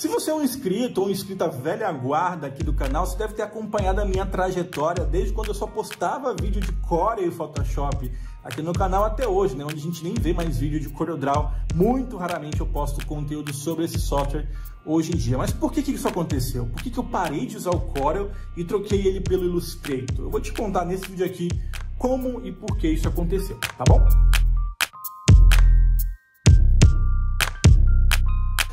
Se você é um inscrito ou uma inscrita velha guarda aqui do canal, você deve ter acompanhado a minha trajetória desde quando eu só postava vídeo de Corel e Photoshop aqui no canal até hoje, né? Onde a gente nem vê mais vídeo de CorelDRAW. Muito raramente eu posto conteúdo sobre esse software hoje em dia. Mas por que isso aconteceu? Por que eu parei de usar o Corel e troquei ele pelo Illustrator? Eu vou te contar nesse vídeo aqui como e por que isso aconteceu, tá bom?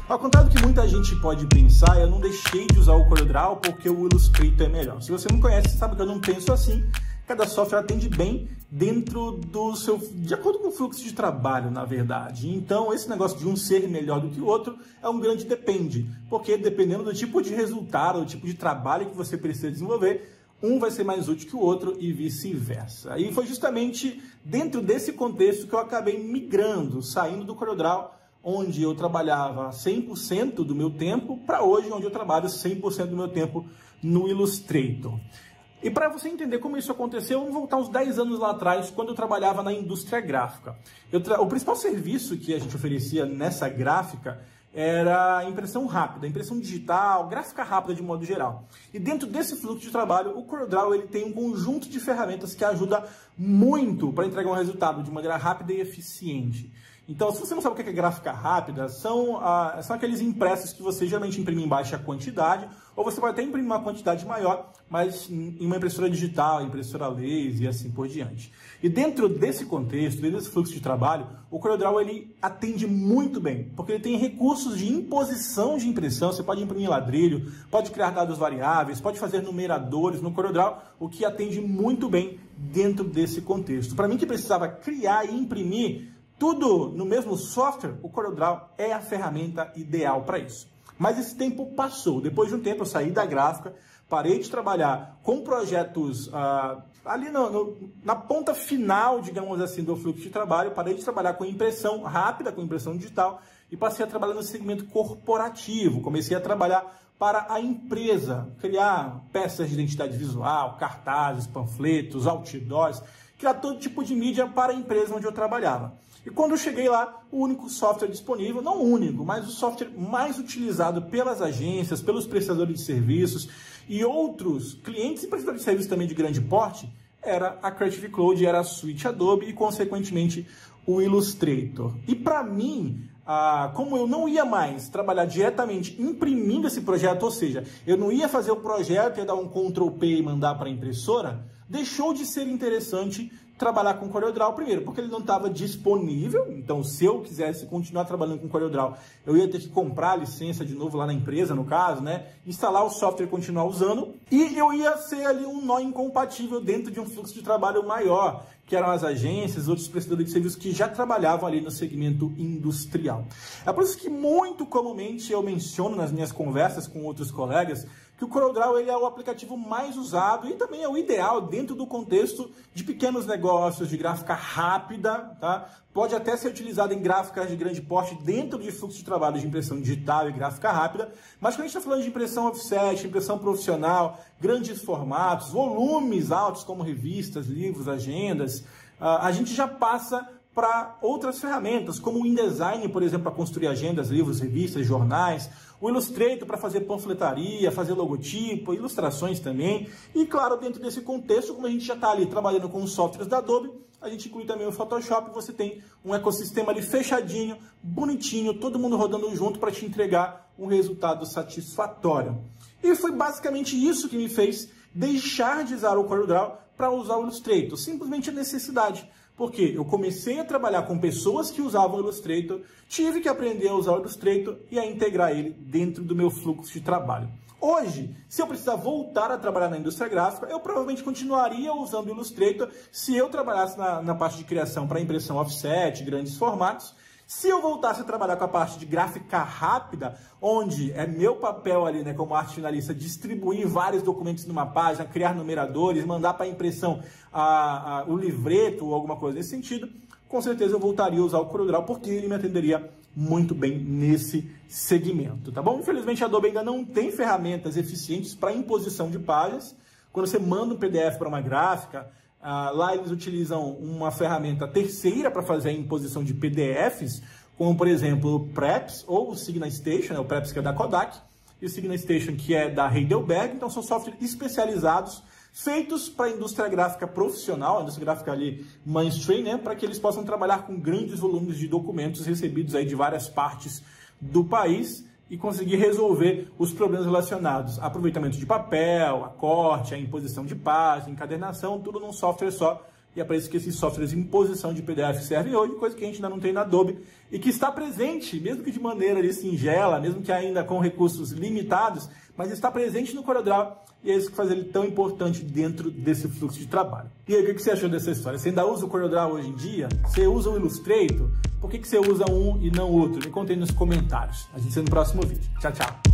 Ao contrário do que muita gente pode pensar, eu não deixei de usar o CorelDRAW porque o Illustrator é melhor. Se você não conhece, você sabe que eu não penso assim. Cada software atende bem dentro do seu... de acordo com o fluxo de trabalho, na verdade. Então, esse negócio de um ser melhor do que o outro é um grande depende. Porque dependendo do tipo de resultado, do tipo de trabalho que você precisa desenvolver, um vai ser mais útil que o outro e vice-versa. E foi justamente dentro desse contexto que eu acabei migrando, saindo do CorelDRAW, onde eu trabalhava 100% do meu tempo, para hoje, onde eu trabalho 100% do meu tempo no Illustrator. E para você entender como isso aconteceu, vamos voltar uns 10 anos lá atrás, quando eu trabalhava na indústria gráfica. O principal serviço que a gente oferecia nessa gráfica era impressão rápida, impressão digital, gráfica rápida de modo geral. E dentro desse fluxo de trabalho, o CorelDRAW ele tem um conjunto de ferramentas que ajuda muito para entregar um resultado de maneira rápida e eficiente. Então, se você não sabe o que é gráfica rápida, são aqueles impressos que você geralmente imprime em baixa quantidade, ou você pode até imprimir uma quantidade maior, mas em uma impressora digital, impressora laser e assim por diante. E dentro desse contexto, dentro desse fluxo de trabalho, o CorelDRAW ele atende muito bem, porque ele tem recursos de imposição de impressão. Você pode imprimir ladrilho, pode criar dados variáveis, pode fazer numeradores no CorelDRAW, o que atende muito bem dentro desse contexto. Para mim que precisava criar e imprimir tudo no mesmo software, o CorelDRAW é a ferramenta ideal para isso. Mas esse tempo passou. Depois de um tempo eu saí da gráfica, parei de trabalhar com projetos ali na ponta final, digamos assim, do fluxo de trabalho. Parei de trabalhar com impressão rápida, com impressão digital, e passei a trabalhar no segmento corporativo. Comecei a trabalhar para a empresa, criar peças de identidade visual, cartazes, panfletos, outdoors, criar todo tipo de mídia para a empresa onde eu trabalhava. E quando eu cheguei lá, o único software disponível, não o único, mas o software mais utilizado pelas agências, pelos prestadores de serviços e outros clientes e prestadores de serviços também de grande porte, era a Creative Cloud, era a suite Adobe e, consequentemente, o Illustrator. E para mim, como eu não ia mais trabalhar diretamente imprimindo esse projeto, ou seja, eu não ia fazer o projeto, ia dar um Ctrl+P e mandar para a impressora, deixou de ser interessante trabalhar com CorelDRAW, primeiro, porque ele não estava disponível. Então, se eu quisesse continuar trabalhando com CorelDRAW, eu ia ter que comprar a licença de novo lá na empresa, no caso, né? Instalar o software e continuar usando. E eu ia ser ali um nó incompatível dentro de um fluxo de trabalho maior, que eram as agências, outros prestadores de serviços que já trabalhavam ali no segmento industrial. É por isso que muito comumente eu menciono nas minhas conversas com outros colegas que o CorelDRAW ele é o aplicativo mais usado e também é o ideal dentro do contexto de pequenos negócios, de gráfica rápida, tá? Pode até ser utilizado em gráficas de grande porte dentro de fluxo de trabalho de impressão digital e gráfica rápida, mas quando a gente está falando de impressão offset, impressão profissional, grandes formatos, volumes altos como revistas, livros, agendas, a gente já passa para outras ferramentas, como o InDesign, por exemplo, para construir agendas, livros, revistas, jornais, o Illustrator para fazer panfletaria, fazer logotipo, ilustrações também. E, claro, dentro desse contexto, como a gente já está ali trabalhando com os softwares da Adobe, a gente inclui também o Photoshop, você tem um ecossistema ali fechadinho, bonitinho, todo mundo rodando junto para te entregar um resultado satisfatório. E foi basicamente isso que me fez deixar de usar o CorelDRAW para usar o Illustrator, simplesmente a necessidade. Porque eu comecei a trabalhar com pessoas que usavam o Illustrator, tive que aprender a usar o Illustrator e a integrar ele dentro do meu fluxo de trabalho. Hoje, se eu precisar voltar a trabalhar na indústria gráfica, eu provavelmente continuaria usando o Illustrator se eu trabalhasse na parte de criação para impressão offset, grandes formatos. Se eu voltasse a trabalhar com a parte de gráfica rápida, onde é meu papel ali, né, como arte finalista, distribuir vários documentos numa página, criar numeradores, mandar para impressão o livreto ou alguma coisa nesse sentido, com certeza eu voltaria a usar o CorelDRAW porque ele me atenderia muito bem nesse segmento, tá bom? Infelizmente a Adobe ainda não tem ferramentas eficientes para imposição de páginas. Quando você manda um PDF para uma gráfica, lá eles utilizam uma ferramenta terceira para fazer a imposição de PDFs, como, por exemplo, o Preps ou o SignaStation, o Preps que é da Kodak, e o SignaStation que é da Heidelberg. Então, são softwares especializados, feitos para a indústria gráfica profissional, a indústria gráfica ali mainstream, né, para que eles possam trabalhar com grandes volumes de documentos recebidos aí de várias partes do país e conseguir resolver os problemas relacionados a aproveitamento de papel, a corte, a imposição de página, encadernação, tudo num software só. E é para isso que esses softwares de imposição de PDF servem hoje, coisa que a gente ainda não tem na Adobe e que está presente, mesmo que de maneira ali singela, mesmo que ainda com recursos limitados, mas está presente no CorelDRAW e é isso que faz ele tão importante dentro desse fluxo de trabalho. E aí, o que você achou dessa história? Você ainda usa o CorelDRAW hoje em dia? Você usa o Illustrator? Por que você usa um e não outro? Me conta aí nos comentários. A gente se vê no próximo vídeo. Tchau, tchau!